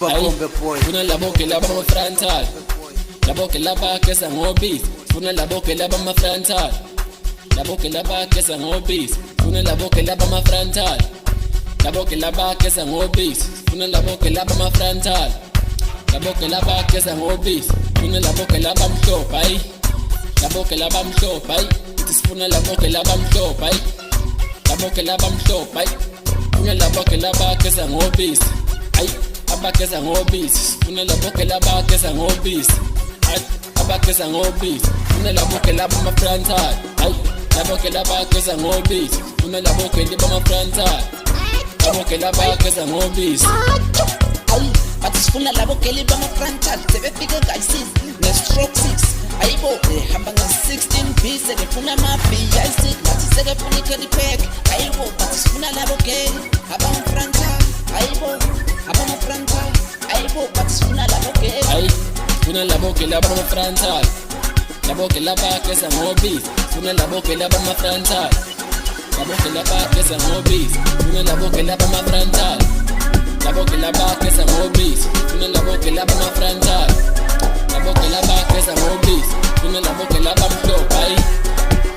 Bakombe boy. Funa labo ke laba ma-frontal. Labo ke laba kesa ngobisi. Funa labo ke laba ma-frontal. Labo ke laba kesa ngobisi. Funa labo ke laba ma-frontal. Labo ke laba kesa ngobisi. Funa labo ke laba ma-frontal. Labo ke laba kesa ngobisi. Funa labo ke laba mhlophe ayi. Labo ke laba mhlophe ayi. Sifuna labo ke laba mhlophe ayi. Labo ke laba mhlophe ayi. Funa labo ke laba kesa ngobisi. Ayi. Abakeza ngobisi, funa labo ke laba keza ngobisi. Abakeza ngobisi, funa labo ke laba ma-frontal. Ay, labo ke laba keza ngobisi, funa labo ke liba ma-frontal. Labo ke laba keza ngobisi. Ay, bathi sifuna labo ke liba ma-frontal. Sebefike kayi-6 ne-stroke 6. Ayibo, ehamba nge-16 B, sekefuna ama-BIC. Bathi sekefuna i-carry pack. Ayibo, bathi sifuna labo ke abama-frontal. Ayibo, abama-frontal. Ayibo, bathi sifuna labo ke. Ay, funa labo ke laba ma-frontal. Labo ke laba keza ngobisi, funa labo ke laba ma-frontal. Labo ke laba keza ngobisi, funa labo ke laba ma-frontal. Labo ke laba keza ngobisi, funa labo ke laba ma-frontal. Labo ke laba keza ngobisi, funa labo ke laba mhlophe ayi.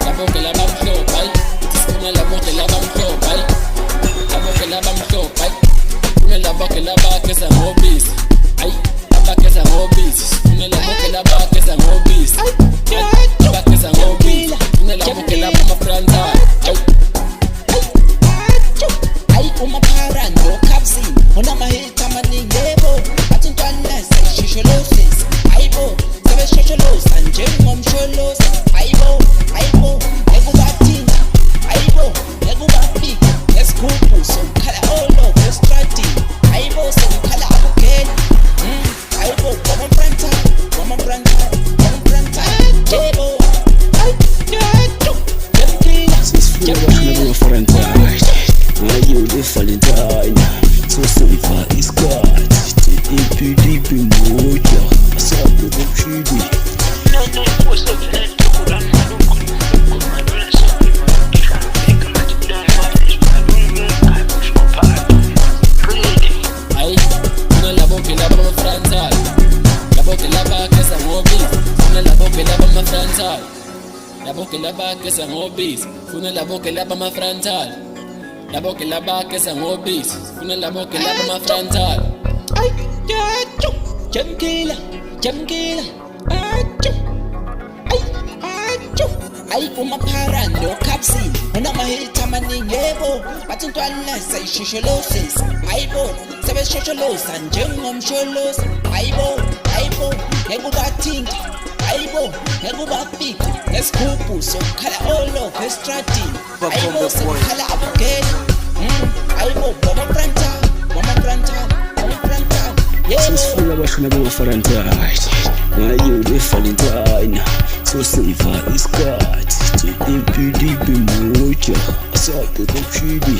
Labo ke laba mhlophe ayi. Funa labo ke laba mhlophe ayi. Labo ke laba mhlophe ayi. Funa labo ke laba keza ngobisi. Ayi, abakeza ngobisi. Funa labo ke laba keza ngobisi. Abakeza ngobisi. Funa labo ke laba ma-frontal. Ay, umaphara no-capsin unamahit amaningi yebo, bathi intwana seyishosholosisa. Ayibo, sebeshosholosa njengomsholosi. Ayibo, ayibo, ekubathinta. Ayibo, ekubafika ngesigubhu sokukhala all estradini. Ayibo, sekukhala abukeli. Ayibo, wama-frontal, wama-frontal, wama-frontal. Yebo, You the Valentine, so silver is God. Deep moja, sabe do chidi. Ay, funa labo ke laba ma-frontal. Labo ke laba keza ngobisi, funa labo ke laba ma-frontal. Labo ke laba keza ngobisi, funa labo ke laba ma-frontal. Labo ke laba keza ngobisi, funa labo ke laba ma-frontal. ay, acho, jamkila, jamkila, acho, ay, acho. Ay, umaphara no-capsin unamahit amaningi yebo, bathi intwana seyishosholosisa. Ayibo, sebeshosholosa njengomsholosi. Ayibo, ayibo, ekubathinta. Ayibo, ekubafika ngesigubhu sokukhala all estradini. Ayibo, sekukhala abukeli. Ayibo, wama-frontal, wama-frontal, wama-frontal. Yebo. Sisifuna bashona bama-frontal. You the Valentine, so silver is God. Deep moja, sabe do chidi.